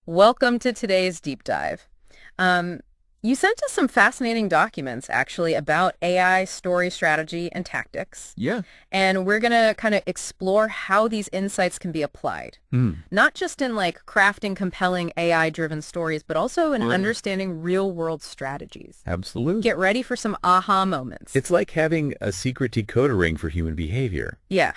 Welcome to today's deep dive. You sent us some fascinating documents, actually, about AI story strategy and tactics. Yeah. And we're going to kind of explore how these insights can be applied, Mm. not just in like crafting compelling AI-driven stories, but also in Right. understanding real-world strategies. Absolutely. Get ready for some aha moments. It's like having a secret decoder ring for human behavior. Yeah,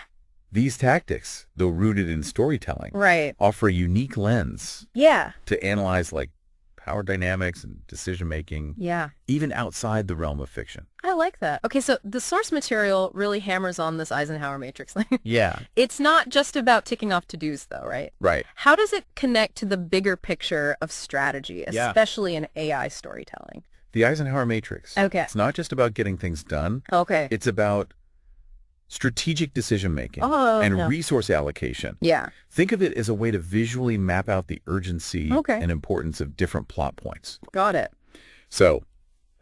These tactics, though rooted in storytelling, right. offer a unique lens Yeah, to analyze like power dynamics and decision-making, yeah. even outside the realm of fiction. I like that. Okay, so the source material really hammers on this Eisenhower matrix. Yeah. It's not just about ticking off to-dos, though, right? Right. How does it connect to the bigger picture of strategy, Yeah. especially in AI storytelling? The Eisenhower matrix. Okay. It's not just about getting things done. Okay. It's about strategic decision-making Oh, and no. resource allocation. Yeah. Think of it as a way to visually map out the urgency Okay. and importance of different plot points. Got it. So,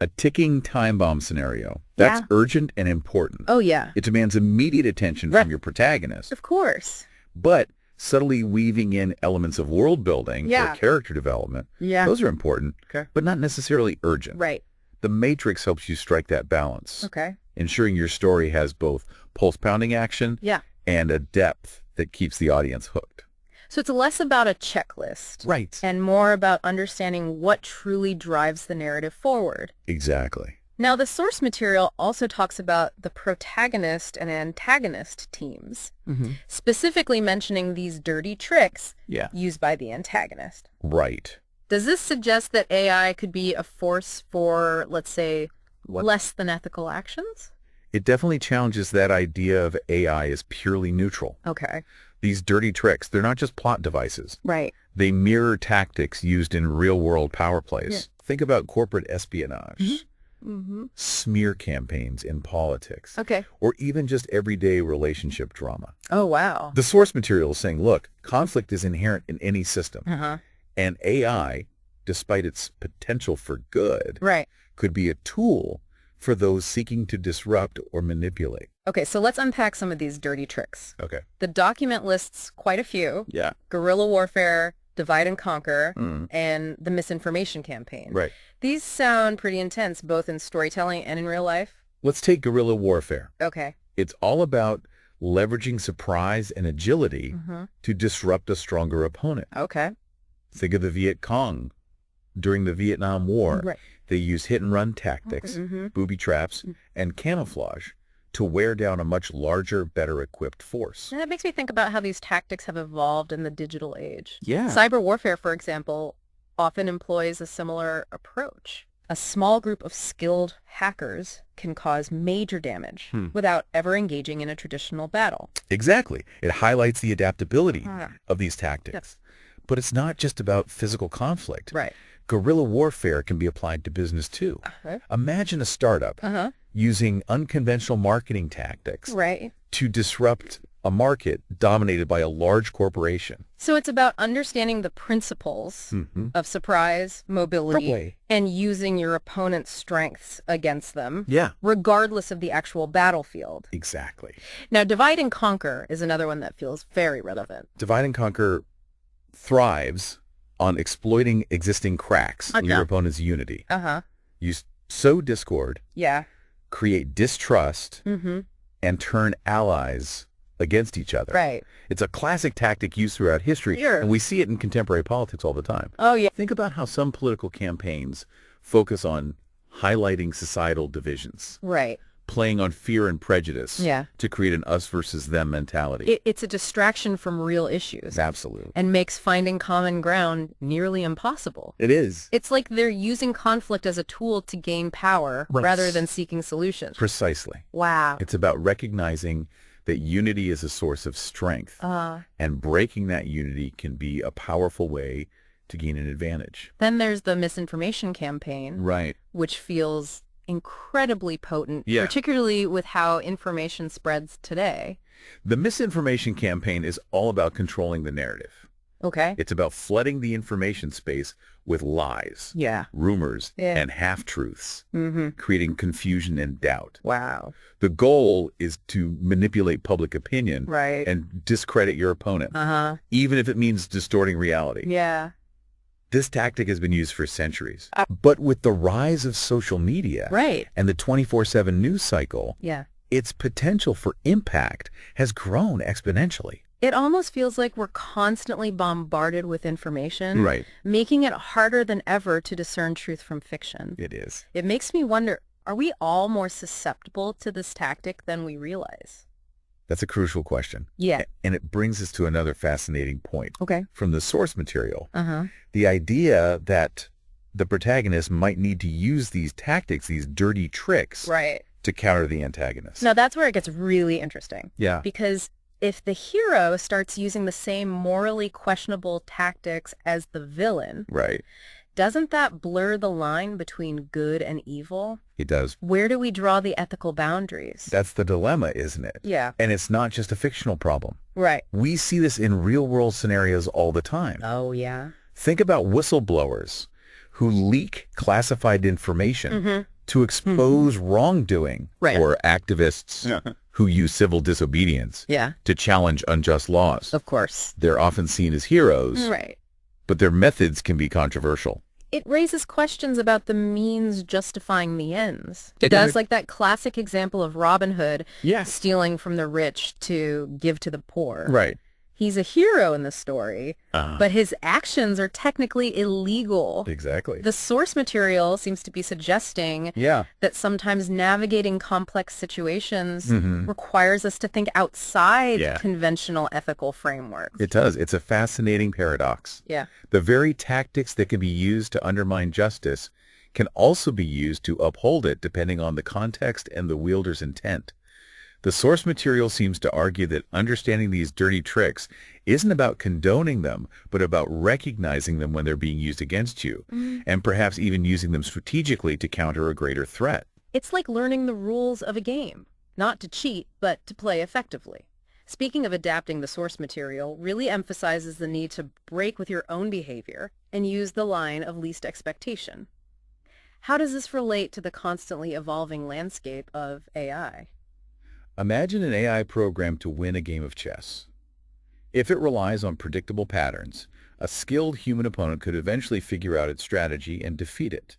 a ticking time bomb scenario, that's Yeah. urgent and important. Oh, yeah. It demands immediate attention Right. from your protagonist, Of course. but subtly weaving in elements of world building Yeah. or character development, Yeah. those are important, Okay. but not necessarily urgent. Right. The Matrix helps you strike that balance, Okay. ensuring your story has both pulse-pounding action Yeah. and a depth that keeps the audience hooked. So it's less about a checklist Right. and more about understanding what truly drives the narrative forward. Exactly. Now, the source material also talks about the protagonist and antagonist teams, specifically mentioning these dirty tricks Yeah. used by the antagonist. Right. Does this suggest that AI could be a force for, let's say, What? less than ethical actions? It definitely challenges that idea of AI as purely neutral. Okay. These dirty tricks, they're not just plot devices. Right. They mirror tactics used in real-world power plays. Think about corporate espionage, Mm-hmm. smear campaigns in politics, Okay. or even just everyday relationship drama. Oh, wow. The source material is saying, look, conflict is inherent in any system, Uh-huh. and AI, despite its potential for good, Right. could be a tool for those seeking to disrupt or manipulate. Okay, so let's unpack some of these dirty tricks. Okay. The document lists quite a few: Yeah. guerrilla warfare, divide and conquer, Mm. and the misinformation campaign. Right. These sound pretty intense, both in storytelling and in real life. Let's take guerrilla warfare. Okay. It's all about leveraging surprise and agility Mm-hmm. to disrupt a stronger opponent. Okay. Think of the Viet Cong during the Vietnam War. Right. They used hit-and-run tactics, Mm-hmm. booby traps, and camouflage to wear down a much larger, better-equipped force. And that makes me think about how these tactics have evolved in the digital age. Yeah. Cyber warfare, for example, often employs a similar approach. A small group of skilled hackers can cause major damage without ever engaging in a traditional battle. Exactly. It highlights the adaptability Ah. of these tactics. But it's not just about physical conflict. Right. Guerrilla warfare can be applied to business too. Okay. Imagine a startup Uh-huh. using unconventional marketing tactics Right. to disrupt a market dominated by a large corporation. So it's about understanding the principles Mm-hmm. of surprise, mobility, Probably. and using your opponent's strengths against them, Yeah, regardless of the actual battlefield. exactly. Now, divide and conquer is another one that feels very relevant. Divide and conquer thrives on exploiting existing cracks in your Okay. opponent's unity. Uh-huh. You sow discord, Yeah. create distrust, Mm-hmm. and turn allies against each other. Right. It's a classic tactic used throughout history, Sure. and we see it in contemporary politics all the time. Oh, yeah. Think about how some political campaigns focus on highlighting societal divisions, Right. playing on fear and prejudice Yeah. to create an us versus them mentality. It's a distraction from real issues Absolutely. and makes finding common ground nearly impossible. It is. It's like they're using conflict as a tool to gain power Right. rather than seeking solutions. Precisely. Wow. It's about recognizing that unity is a source of strength, and breaking that unity can be a powerful way to gain an advantage. Then there's the misinformation campaign, Right. which feels incredibly potent, Yeah. particularly with how information spreads today. The misinformation campaign is all about controlling the narrative. Okay. It's about flooding the information space with lies, Yeah. rumors, Yeah. and half-truths, Mm-hmm. creating confusion and doubt. Wow. The goal is to manipulate public opinion Right. and discredit your opponent, Uh-huh. even if it means distorting reality. Yeah. This tactic has been used for centuries. But with the rise of social media and the 24/7 news cycle, its potential for impact has grown exponentially. It almost feels like we're constantly bombarded with information, making it harder than ever to discern truth from fiction. It is. It makes me wonder, are we all more susceptible to this tactic than we realize? That's a crucial question. Yeah. And it brings us to another fascinating point. Okay. From the source material, the idea that the protagonist might need to use these tactics, these dirty tricks, to counter the antagonist. Now, that's where it gets really interesting. Yeah. Because if the hero starts using the same morally questionable tactics as the villain, doesn't that blur the line between good and evil? It does. Where do we draw the ethical boundaries? That's the dilemma, isn't it? Yeah. And it's not just a fictional problem. Right. We see this in real-world scenarios all the time. Oh, yeah. Think about whistleblowers who leak classified information to expose wrongdoing, or activists who use civil disobedience to challenge unjust laws. Of course. They're often seen as heroes, but their methods can be controversial. It raises questions about the means justifying the ends. It does, like that classic example of Robin Hood stealing from the rich to give to the poor. Right. He's a hero in the story, but his actions are technically illegal. Exactly. The source material seems to be suggesting that sometimes navigating complex situations requires us to think outside conventional ethical frameworks. It does. It's a fascinating paradox. Yeah. The very tactics that can be used to undermine justice can also be used to uphold it depending on the context and the wielder's intent. The source material seems to argue that understanding these dirty tricks isn't about condoning them, but about recognizing them when they're being used against you, and perhaps even using them strategically to counter a greater threat. It's like learning the rules of a game, not to cheat, but to play effectively. Speaking of adapting the source material really emphasizes the need to break with your own behavior and use the line of least expectation. How does this relate to the constantly evolving landscape of AI? Imagine an AI program to win a game of chess. If it relies on predictable patterns, a skilled human opponent could eventually figure out its strategy and defeat it.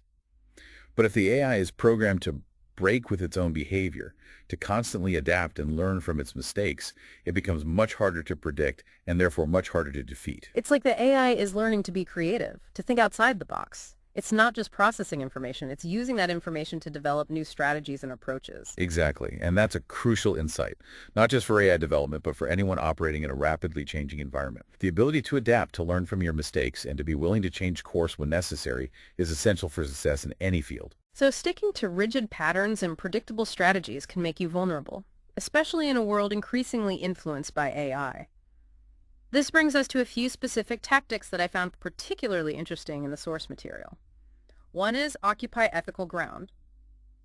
But if the AI is programmed to break with its own behavior, to constantly adapt and learn from its mistakes, it becomes much harder to predict and therefore much harder to defeat. It's like the AI is learning to be creative, to think outside the box. It's not just processing information, it's using that information to develop new strategies and approaches. Exactly, and that's a crucial insight, not just for AI development, but for anyone operating in a rapidly changing environment. The ability to adapt, to learn from your mistakes, and to be willing to change course when necessary is essential for success in any field. So sticking to rigid patterns and predictable strategies can make you vulnerable, especially in a world increasingly influenced by AI. This brings us to a few specific tactics that I found particularly interesting in the source material. One is occupy ethical ground.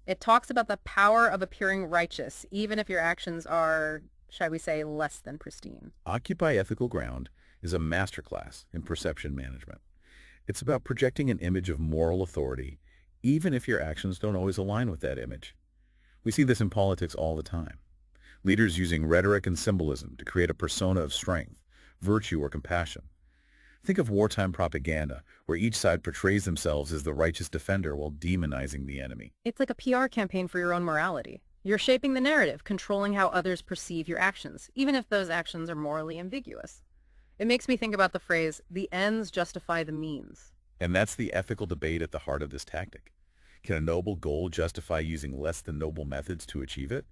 It talks about the power of appearing righteous, even if your actions are, shall we say, less than pristine. Occupy ethical ground is a masterclass in perception management. It's about projecting an image of moral authority, even if your actions don't always align with that image. We see this in politics all the time. Leaders using rhetoric and symbolism to create a persona of strength, virtue, or compassion. Think of wartime propaganda, where each side portrays themselves as the righteous defender while demonizing the enemy. It's like a PR campaign for your own morality. You're shaping the narrative, controlling how others perceive your actions, even if those actions are morally ambiguous. It makes me think about the phrase, the ends justify the means. And that's the ethical debate at the heart of this tactic. Can a noble goal justify using less than noble methods to achieve it?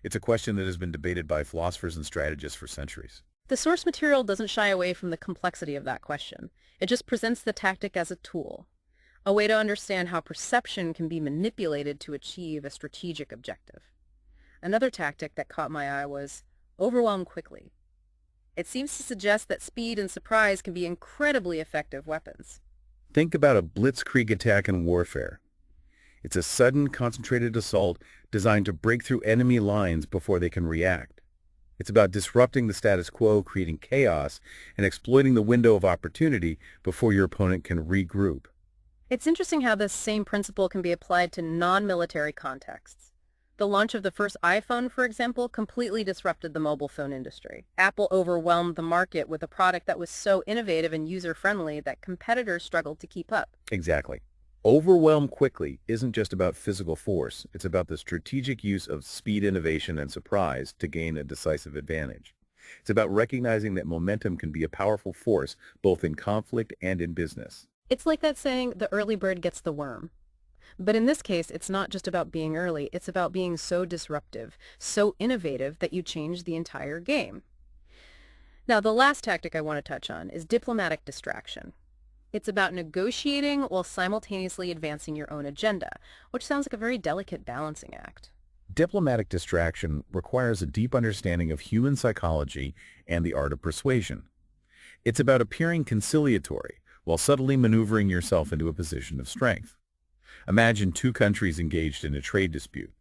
It's a question that has been debated by philosophers and strategists for centuries. The source material doesn't shy away from the complexity of that question. It just presents the tactic as a tool, a way to understand how perception can be manipulated to achieve a strategic objective. Another tactic that caught my eye was overwhelm quickly. It seems to suggest that speed and surprise can be incredibly effective weapons. Think about a blitzkrieg attack in warfare. It's a sudden, concentrated assault designed to break through enemy lines before they can react. It's about disrupting the status quo, creating chaos, and exploiting the window of opportunity before your opponent can regroup. It's interesting how this same principle can be applied to non-military contexts. The launch of the first iPhone, for example, completely disrupted the mobile phone industry. Apple overwhelmed the market with a product that was so innovative and user-friendly that competitors struggled to keep up. Exactly. Overwhelm quickly isn't just about physical force. It's about the strategic use of speed, innovation, and surprise to gain a decisive advantage. It's about recognizing that momentum can be a powerful force both in conflict and in business. It's like that saying, the early bird gets the worm. But in this case, it's not just about being early, it's about being so disruptive, so innovative that you change the entire game. Now, the last tactic I want to touch on is diplomatic distraction. It's about negotiating while simultaneously advancing your own agenda, which sounds like a very delicate balancing act. Diplomatic distraction requires a deep understanding of human psychology and the art of persuasion. It's about appearing conciliatory while subtly maneuvering yourself into a position of strength. Imagine two countries engaged in a trade dispute.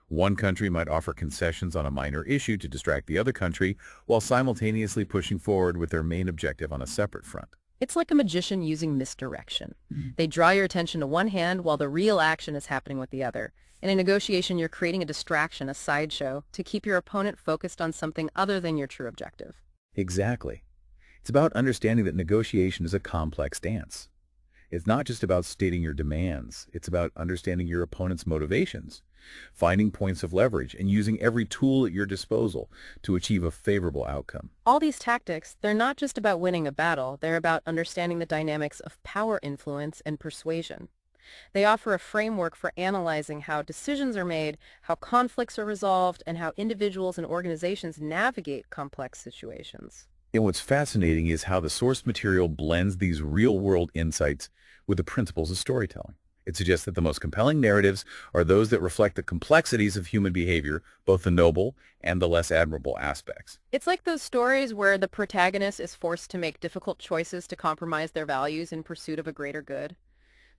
One country might offer concessions on a minor issue to distract the other country while simultaneously pushing forward with their main objective on a separate front. It's like a magician using misdirection. They draw your attention to one hand while the real action is happening with the other. In a negotiation, you're creating a distraction, a sideshow, to keep your opponent focused on something other than your true objective. Exactly. It's about understanding that negotiation is a complex dance. It's not just about stating your demands. It's about understanding your opponent's motivations, finding points of leverage, and using every tool at your disposal to achieve a favorable outcome. All these tactics, they're not just about winning a battle, they're about understanding the dynamics of power influence and persuasion. They offer a framework for analyzing how decisions are made, how conflicts are resolved, and how individuals and organizations navigate complex situations. And what's fascinating is how the source material blends these real-world insights with the principles of storytelling. It suggests that the most compelling narratives are those that reflect the complexities of human behavior, both the noble and the less admirable aspects. It's like those stories where the protagonist is forced to make difficult choices to compromise their values in pursuit of a greater good.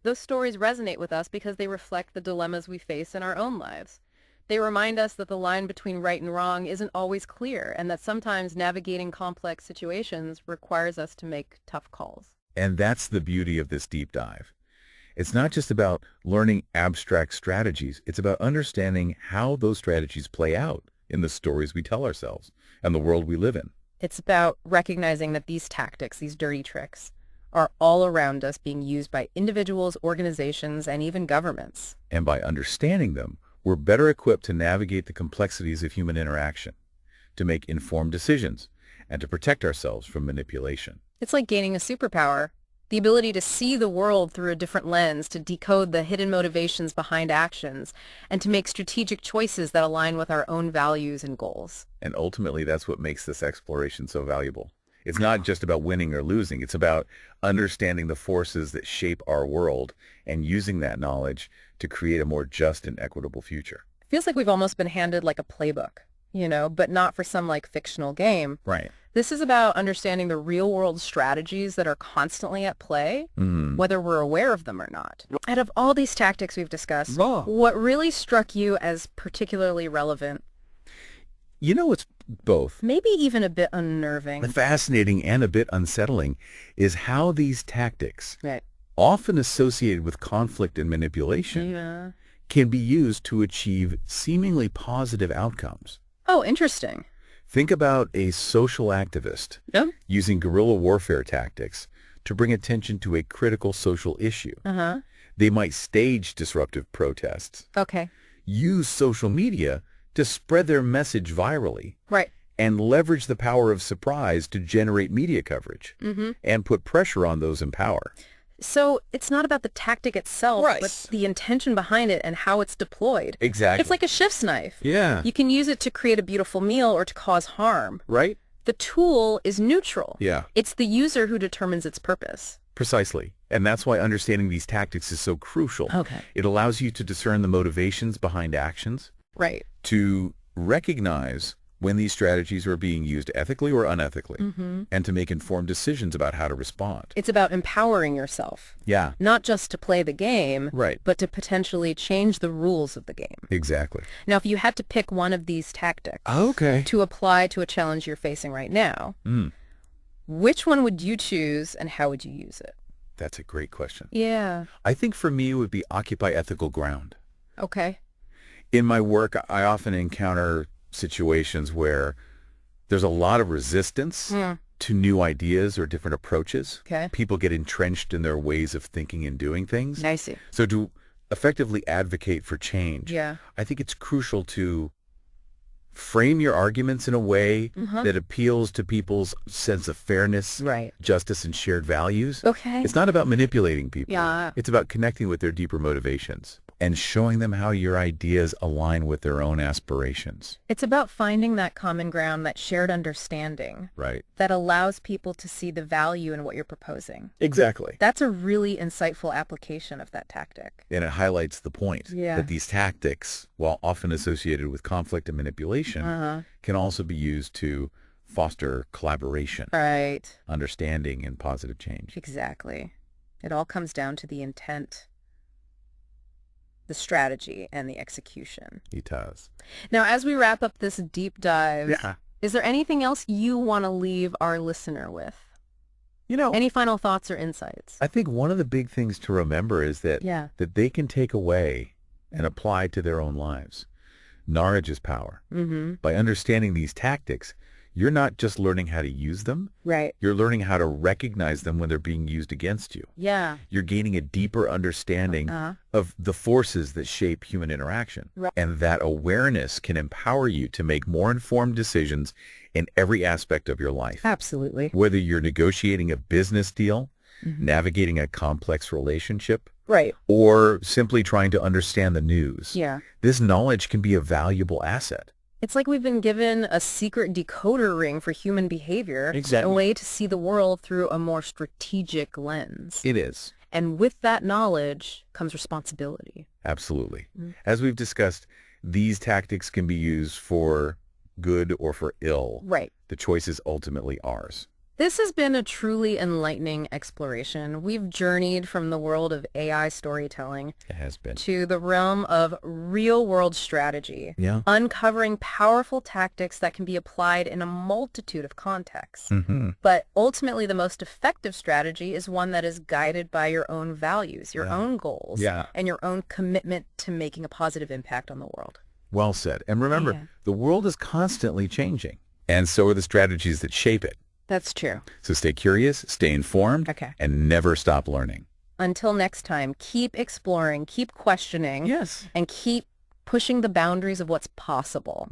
Those stories resonate with us because they reflect the dilemmas we face in our own lives. They remind us that the line between right and wrong isn't always clear, and that sometimes navigating complex situations requires us to make tough calls. And that's the beauty of this deep dive. It's not just about learning abstract strategies. It's about understanding how those strategies play out in the stories we tell ourselves and the world we live in. It's about recognizing that these tactics, these dirty tricks, are all around us, being used by individuals, organizations, and even governments. And by understanding them, we're better equipped to navigate the complexities of human interaction, to make informed decisions, and to protect ourselves from manipulation. It's like gaining a superpower, the ability to see the world through a different lens, to decode the hidden motivations behind actions, and to make strategic choices that align with our own values and goals. And ultimately, that's what makes this exploration so valuable. It's not just about winning or losing. It's about understanding the forces that shape our world and using that knowledge to create a more just and equitable future. It feels like we've almost been handed like a playbook, but not for some like fictional game. Right. This is about understanding the real-world strategies that are constantly at play, whether we're aware of them or not. Out of all these tactics we've discussed, what really struck you as particularly relevant? It's both. Maybe even a bit unnerving. Fascinating and a bit unsettling is how these tactics, often associated with conflict and manipulation, can be used to achieve seemingly positive outcomes. Oh, interesting. Think about a social activist using guerrilla warfare tactics to bring attention to a critical social issue. They might stage disruptive protests, use social media to spread their message virally, and leverage the power of surprise to generate media coverage and put pressure on those in power. So it's not about the tactic itself, but the intention behind it and how it's deployed. Exactly. It's like a chef's knife. Yeah. You can use it to create a beautiful meal or to cause harm. Right? The tool is neutral. Yeah. It's the user who determines its purpose. Precisely. And that's why understanding these tactics is so crucial. It allows you to discern the motivations behind actions. To recognize when these strategies are being used ethically or unethically, and to make informed decisions about how to respond. It's about empowering yourself. Not just to play the game, but to potentially change the rules of the game. Exactly. Now, if you had to pick one of these tactics to apply to a challenge you're facing right now, which one would you choose and how would you use it? That's a great question. Yeah. I think for me it would be occupy ethical ground. In my work, I often encounter situations where there's a lot of resistance to new ideas or different approaches. Okay. People get entrenched in their ways of thinking and doing things. I see. So to effectively advocate for change, Yeah. I think it's crucial to frame your arguments in a way that appeals to people's sense of fairness, Right. justice, and shared values. Okay. It's not about manipulating people. Yeah. It's about connecting with their deeper motivations and showing them how your ideas align with their own aspirations. It's about finding that common ground, that shared understanding Right. that allows people to see the value in what you're proposing. Exactly. That's a really insightful application of that tactic. And it highlights the point that these tactics, while often associated with conflict and manipulation, can also be used to foster collaboration, Right. understanding, and positive change. Exactly. It all comes down to the intent, the strategy, and the execution. It does. Now, as we wrap up this deep dive, Yeah. is there anything else you want to leave our listener with? You know, Any final thoughts or insights? I think one of the big things to remember is that that they can take away and apply to their own lives. Knowledge is power. By understanding these tactics, you're not just learning how to use them, Right. you're learning how to recognize them when they're being used against you. Yeah. You're gaining a deeper understanding of the forces that shape human interaction. Right. And that awareness can empower you to make more informed decisions in every aspect of your life. Absolutely. Whether you're negotiating a business deal, navigating a complex relationship, Right. or simply trying to understand the news. Yeah. This knowledge can be a valuable asset. It's like we've been given a secret decoder ring for human behavior, Exactly. a way to see the world through a more strategic lens. It is. And with that knowledge comes responsibility. Absolutely. As we've discussed, these tactics can be used for good or for ill. Right. The choice is ultimately ours. This has been a truly enlightening exploration. We've journeyed from the world of AI storytelling It has been. to the realm of real-world strategy, Yeah. uncovering powerful tactics that can be applied in a multitude of contexts. But ultimately, the most effective strategy is one that is guided by your own values, your own goals, and your own commitment to making a positive impact on the world. Well said. And remember, the world is constantly changing, and so are the strategies that shape it. That's true. So stay curious, stay informed, and never stop learning. Until next time, keep exploring, keep questioning, Yes. and keep pushing the boundaries of what's possible.